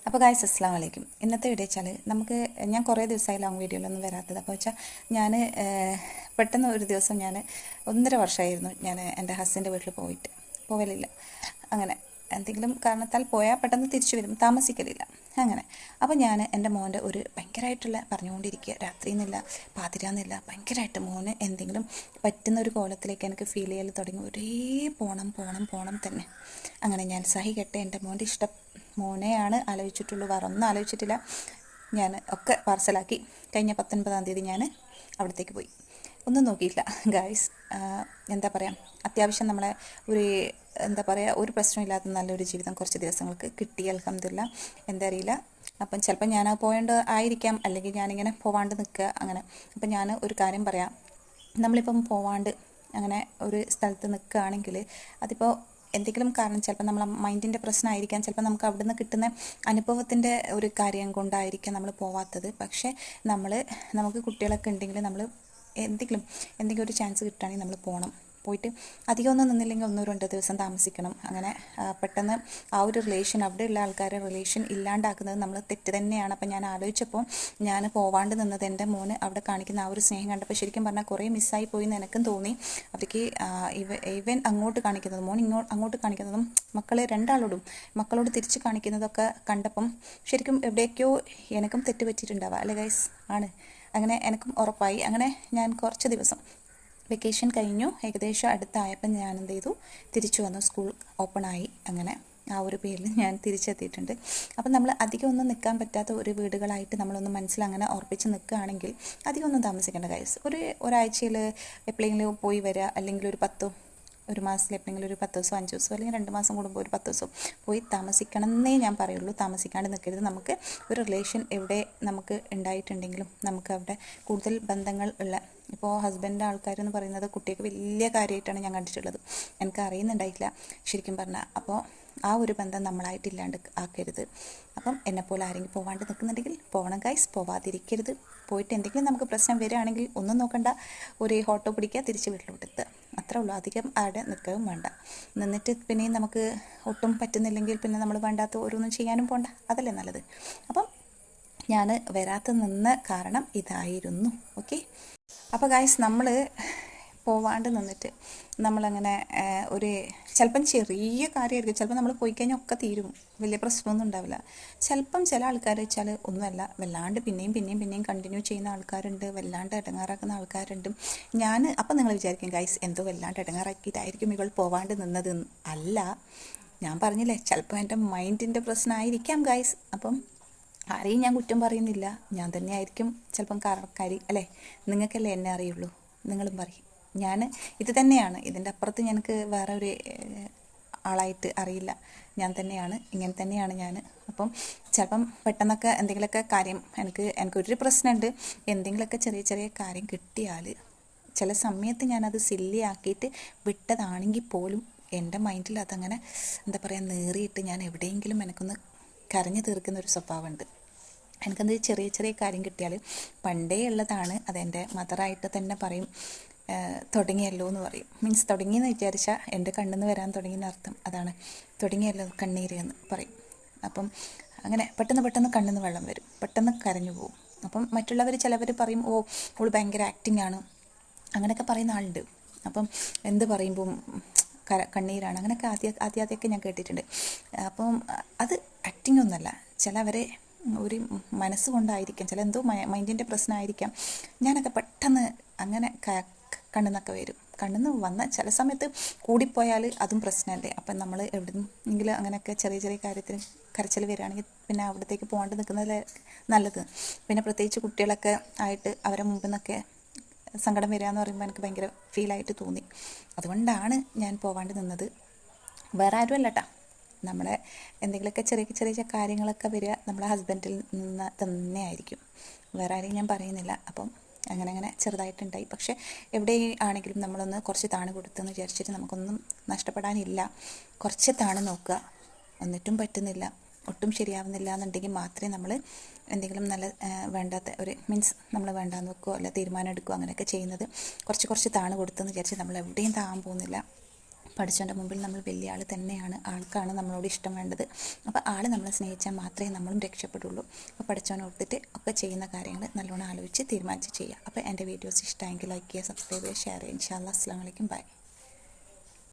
അപ്പോൾ ഗായ്സ് അസ്സലാമു അലൈക്കും. ഇന്നത്തെ വീഡിയോ വെച്ചാൽ ഞാൻ കുറേ ദിവസമായി ലോങ് വീഡിയോയിലൊന്നും വരാത്തത്. അപ്പോൾ വെച്ചാൽ ഞാൻ പെട്ടെന്ന് ഒരു ദിവസം 1.5 വർഷമായിരുന്നു ഞാൻ എൻ്റെ ഹസ്സിൻ്റെ വീട്ടിൽ പോവലില്ല. അങ്ങനെ എന്തെങ്കിലും കാരണത്താൽ പോയാൽ പെട്ടെന്ന് തിരിച്ചു വരും, താമസിക്കലില്ല അങ്ങനെ. അപ്പോൾ ഞാൻ എൻ്റെ മോൻ്റെ ഒരു ഭയങ്കരമായിട്ടുള്ള പറഞ്ഞുകൊണ്ടിരിക്കുക, രാത്രിയെന്നില്ല പാതിരാന്നില്ല, ഭയങ്കരമായിട്ട് മോന് എന്തെങ്കിലും പറ്റുന്ന ഒരു കോലത്തിലേക്ക് എനിക്ക് ഫീൽ ചെയ്യൽ തുടങ്ങി. ഒരേ പോണം തന്നെ. അങ്ങനെ ഞാൻ സഹികെട്ടെ എൻ്റെ മോൻ്റെ ഇഷ്ടം മോനെയാണ് ആലോചിച്ചിട്ടുള്ളൂ, വേറെ ഒന്നും ആലോചിച്ചിട്ടില്ല. ഞാൻ ഒക്കെ പാർസലാക്കി കഴിഞ്ഞ 19-ാം തീയതി ഞാൻ അവിടത്തേക്ക് പോയി. ഒന്നും നോക്കിയില്ല ഗായ്സ്. എന്താ പറയുക, അത്യാവശ്യം നമ്മളെ ഒരു പ്രശ്നമില്ലാത്ത നല്ലൊരു ജീവിതം കുറച്ച് ദിവസങ്ങൾക്ക് കിട്ടി, അൽഹംദുലില്ലാ. എന്താ അറിയില്ല, അപ്പം ചിലപ്പോൾ ഞാൻ പോയേണ്ട ആയിരിക്കാം, അല്ലെങ്കിൽ ഞാനിങ്ങനെ പോവാണ്ട് നിൽക്കുക അങ്ങനെ. അപ്പം ഞാൻ ഒരു കാര്യം പറയാം, നമ്മളിപ്പം പോവാണ്ട് അങ്ങനെ ഒരു സ്ഥലത്ത് നിൽക്കുകയാണെങ്കിൽ അതിപ്പോൾ എന്തെങ്കിലും കാരണം, ചിലപ്പോൾ നമ്മളെ മൈൻഡിൻ്റെ പ്രശ്നമായിരിക്കാം, ചിലപ്പോൾ നമുക്ക് അവിടെ നിന്ന് കിട്ടുന്ന അനുഭവത്തിൻ്റെ ഒരു കാര്യം കൊണ്ടായിരിക്കാം നമ്മൾ പോവാത്തത്. പക്ഷേ നമുക്ക് കുട്ടികളൊക്കെ ഉണ്ടെങ്കിൽ നമ്മൾ എന്തെങ്കിലും ഒരു ചാൻസ് കിട്ടുകയാണെങ്കിൽ നമ്മൾ പോയിട്ട് അധികം ഒന്നും നിന്നില്ലെങ്കിൽ 1-2 ദിവസം താമസിക്കണം. അങ്ങനെ പെട്ടെന്ന് ആ ഒരു അവിടെയുള്ള ആൾക്കാരെ റിലേഷൻ ഇല്ലാണ്ടാക്കുന്നത് നമ്മൾ തെറ്റ് തന്നെയാണ്. അപ്പം ഞാൻ ആലോചിച്ചപ്പോൾ ഞാൻ പോവാണ്ട് നിന്നത് എൻ്റെ മോന് അവിടെ കാണിക്കുന്ന ആ ഒരു സ്നേഹം കണ്ടപ്പോൾ ശരിക്കും പറഞ്ഞാൽ കുറേ മിസ്സായി പോയി എന്ന് എനിക്കും തോന്നി. അവർക്ക് ഇവൻ അങ്ങോട്ട് കാണിക്കുന്നതും മോൻ അങ്ങോട്ട് കാണിക്കുന്നതും മക്കളോട് തിരിച്ച് കാണിക്കുന്നതൊക്കെ കണ്ടപ്പം ശരിക്കും എവിടേക്കോ എനിക്കും തെറ്റ് പറ്റിയിട്ടുണ്ടാവുക അല്ലേ ഗൈസ്? ആണ്. അങ്ങനെ എനിക്കും ഉറപ്പായി. അങ്ങനെ ഞാൻ കുറച്ച് ദിവസം വെക്കേഷൻ കഴിഞ്ഞു, ഏകദേശം അടുത്തായപ്പോൾ ഞാൻ എന്ത് ചെയ്തു, തിരിച്ചു വന്നു. സ്കൂൾ ഓപ്പണായി. അങ്ങനെ ആ ഒരു പേരിൽ ഞാൻ തിരിച്ചെത്തിയിട്ടുണ്ട്. അപ്പം നമ്മൾ അധികം ഒന്നും നിൽക്കാൻ പറ്റാത്ത ഒരു വീടുകളായിട്ട് നമ്മളൊന്ന് മനസ്സിലങ്ങനെ ഉറപ്പിച്ച് നിൽക്കുകയാണെങ്കിൽ അധികം ഒന്നും താമസിക്കേണ്ട കാര്യം. ഒരാഴ്ചയിൽ എപ്പോഴെങ്കിലും പോയി വരിക, അല്ലെങ്കിൽ ഒരു മാസത്തിൽ എപ്പോഴെങ്കിലും ഒരു 10 ദിവസം 5 ദിവസം അല്ലെങ്കിൽ 2 മാസം കൂടുമ്പോൾ ഒരു 10 ദിവസം പോയി താമസിക്കണം എന്നേ ഞാൻ പറയുള്ളൂ. താമസിക്കാണ്ട് നിൽക്കരുത്. നമുക്ക് ഒരു റിലേഷൻ എവിടെ നമുക്ക് ഉണ്ടായിട്ടുണ്ടെങ്കിലും നമുക്ക് അവിടെ കൂടുതൽ ബന്ധങ്ങൾ ഉള്ള, ഇപ്പോൾ ഹസ്ബൻഡിൻ്റെ ആൾക്കാരെന്ന് പറയുന്നത് കുട്ടിയൊക്കെ വലിയ കാര്യമായിട്ടാണ് ഞാൻ കണ്ടിട്ടുള്ളത്. എനിക്ക് അറിയുന്നുണ്ടായിട്ടില്ല ശരിക്കും പറഞ്ഞാൽ. അപ്പോൾ ആ ഒരു ബന്ധം നമ്മളായിട്ടില്ലാണ്ട് ആക്കരുത്. അപ്പം എന്നെപ്പോലെ ആരെങ്കിലും പോവാണ്ട് നിൽക്കുന്നുണ്ടെങ്കിൽ പോകണം ഗൈസ്, പോവാതിരിക്കരുത്. പോയിട്ട് എന്തെങ്കിലും നമുക്ക് പ്രശ്നം വരികയാണെങ്കിൽ ഒന്നും നോക്കണ്ട, ഒരു ഓട്ടോ പിടിക്കുക, തിരിച്ച് വീട്ടിലോട്ട് എത്തുക, അത്രേ ഉള്ളൂ. അധികം അവിടെ നിൽക്കുകയും വേണ്ട. നിന്നിട്ട് പിന്നെയും നമുക്ക് ഒട്ടും പറ്റുന്നില്ലെങ്കിൽ പിന്നെ നമ്മൾ വേണ്ടാത്ത ഓരോന്നും ചെയ്യാനും പോകണ്ട, അതല്ലേ നല്ലത്. അപ്പം ഞാൻ നിന്ന കാരണം ഇതായിരുന്നു. ഓക്കെ. അപ്പോൾ ഗായ്സ്, നമ്മൾ പോവാണ്ട് നിന്നിട്ട് നമ്മളങ്ങനെ ചിലപ്പം ചെറിയ കാര്യമായിരിക്കും, ചിലപ്പോൾ നമ്മൾ പോയി കഴിഞ്ഞാൽ ഒക്കെ തീരും, വലിയ പ്രശ്നമൊന്നും ഉണ്ടാവില്ല. ചിലപ്പം ചില ആൾക്കാർ വെച്ചാൽ ഒന്നുമല്ല, വല്ലാണ്ട് പിന്നെയും കണ്ടിന്യൂ ചെയ്യുന്ന ആൾക്കാരുണ്ട്, വല്ലാണ്ട് ഇടങ്ങാറാക്കുന്ന ആൾക്കാരുണ്ട്. അപ്പം നിങ്ങൾ വിചാരിക്കും ഗായ്സ് എന്തോ വല്ലാണ്ട് ഇടങ്ങാറാക്കിയിട്ടായിരിക്കും ഇവൾ പോവാണ്ട് നിന്നത്. അല്ല, ഞാൻ പറഞ്ഞില്ലേ, ചിലപ്പോൾ എൻ്റെ മൈൻഡിൻ്റെ പ്രശ്നമായിരിക്കാം ഗായ്സ്. അപ്പം ആരെയും ഞാൻ കുറ്റം പറയുന്നില്ല, ഞാൻ തന്നെ ആയിരിക്കും ചിലപ്പം കാരണക്കാരി അല്ലേ? നിങ്ങൾക്കല്ലേ എന്നെ അറിയുള്ളൂ, നിങ്ങളും പറയും. ഇത് തന്നെയാണ്, ഇതിൻ്റെ അപ്പുറത്ത് എനിക്ക് വേറെ ഒരു ആളായിട്ട് അറിയില്ല. ഞാൻ തന്നെയാണ്, ഇങ്ങനെ തന്നെയാണ് ഞാൻ. അപ്പം ചിലപ്പം പെട്ടെന്നൊക്കെ എന്തെങ്കിലുമൊക്കെ കാര്യം എനിക്കൊരു പ്രശ്നമുണ്ട്, എന്തെങ്കിലുമൊക്കെ ചെറിയ കാര്യം കിട്ടിയാൽ ചില സമയത്ത് ഞാനത് സില്ലിയാക്കിയിട്ട് വിട്ടതാണെങ്കിൽ പോലും എൻ്റെ മൈൻഡിൽ അതങ്ങനെ എന്താ പറയുക നേറിയിട്ട് ഞാൻ എവിടെയെങ്കിലും എനിക്കൊന്ന് കരഞ്ഞു തീർക്കുന്ന ഒരു സ്വഭാവമുണ്ട്. എനിക്കെന്ത് ചെറിയ കാര്യം കിട്ടിയാൽ പണ്ടേ ഉള്ളതാണ്. അതെൻ്റെ മദറായിട്ട് തന്നെ പറയും, തുടങ്ങിയല്ലോ എന്ന് പറയും. മീൻസ് തുടങ്ങിയെന്ന് വിചാരിച്ചാൽ എൻ്റെ കണ്ണിൽ നിന്ന് വരാൻ തുടങ്ങിയെന്ന് അർത്ഥം അതാണ്. തുടങ്ങിയല്ലോ കണ്ണീര് എന്ന് പറയും. അപ്പം അങ്ങനെ പെട്ടെന്ന് കണ്ണിൽ നിന്ന് വെള്ളം വരും, പെട്ടെന്ന് കരഞ്ഞു പോകും. അപ്പം ചിലവർ പറയും, ഓ അവൾ ഭയങ്കര ആക്ടിങ് ആണ്, അങ്ങനെയൊക്കെ പറയുന്ന ആളുണ്ട്. അപ്പം എന്ത് പറയുമ്പം കണ്ണീരാണ്, അങ്ങനെയൊക്കെ ആദ്യമൊക്കെ ഞാൻ കേട്ടിട്ടുണ്ട്. അപ്പം അത് ആക്ടിങ് ഒന്നുമല്ല, ചിലവരെ ഒരു മനസ്സുകൊണ്ടായിരിക്കാം, എന്തോ മൈൻഡിൻ്റെ പ്രശ്നമായിരിക്കാം. ഞാനൊക്കെ പെട്ടെന്ന് അങ്ങനെ കണ്ണിന്നൊക്കെ വരും. കണ്ണിന്ന് വന്ന ചില സമയത്ത് കൂടിപ്പോയാൽ അതും പ്രശ്നമല്ലേ? അപ്പം നമ്മൾ എവിടെയെങ്കിലും അങ്ങനെയൊക്കെ ചെറിയ കാര്യത്തിന് കരച്ചിൽ വരികയാണെങ്കിൽ പിന്നെ അവിടത്തേക്ക് പോകാണ്ട് നിൽക്കുന്നത് നല്ലത്. പിന്നെ പ്രത്യേകിച്ച് കുട്ടികളൊക്കെ ആയിട്ട് അവരെ മുമ്പിൽ നിന്നൊക്കെ സങ്കടം വരിക എന്ന് പറയുമ്പോൾ എനിക്ക് ഭയങ്കര ഫീലായിട്ട് തോന്നി. അതുകൊണ്ടാണ് ഞാൻ പോവാണ്ട് നിന്നത്. വേറെ ആരും അല്ല കേട്ടോ, നമ്മളെ എന്തെങ്കിലുമൊക്കെ ചെറിയ കാര്യങ്ങളൊക്കെ വരിക നമ്മളെ ഹസ്ബൻഡിൽ നിന്ന് തന്നെ ആയിരിക്കും, വേറെ ആരെയും ഞാൻ പറയുന്നില്ല. അപ്പം അങ്ങനെ ചെറുതായിട്ടുണ്ടായി. പക്ഷേ എവിടെ ആണെങ്കിലും നമ്മളൊന്ന് കുറച്ച് താണ് കൊടുത്തെന്ന് വിചാരിച്ചിട്ട് നമുക്കൊന്നും നഷ്ടപ്പെടാനില്ല. കുറച്ച് താണ് നോക്കുക, എന്നിട്ടും പറ്റുന്നില്ല, ഒട്ടും ശരിയാവുന്നില്ല എന്നുണ്ടെങ്കിൽ മാത്രമേ നമ്മൾ എന്തെങ്കിലും നല്ല വേണ്ടാത്ത നമ്മൾ വേണ്ടാന്ന് വെക്കുകയോ അല്ല തീരുമാനം എടുക്കുകയോ അങ്ങനെയൊക്കെ ചെയ്യുന്നത്. കുറച്ച് താണ് കൊടുത്തെന്ന് വിചാരിച്ച് നമ്മൾ എവിടെയും താകാൻ പോകുന്നില്ല. പഠിച്ചവൻ്റെ മുമ്പിൽ നമ്മൾ വലിയ ആൾ തന്നെയാണ്, ആൾക്കാണ് നമ്മളോട് ഇഷ്ടം വേണ്ടത്. അപ്പോൾ ആൾ നമ്മളെ സ്നേഹിച്ചാൽ മാത്രമേ നമ്മളും രക്ഷപ്പെടുള്ളൂ. അപ്പോൾ പഠിച്ചവനെ ഓർത്തിട്ട് ഒക്കെ ചെയ്യുന്ന കാര്യങ്ങൾ നല്ലോണം ആലോചിച്ച് തീരുമാനിച്ച് ചെയ്യുക. അപ്പോൾ എൻ്റെ വീഡിയോസ് ഇഷ്ടമെങ്കിൽ ലൈക്ക് ചെയ്യുക, സബ്സ്ക്രൈബ് ചെയ്യുക, ഷെയർ ചെയ്യുക. ഇൻഷാ അല്ലാഹ്. അസ്സലാമു അലൈക്കും. ബൈ.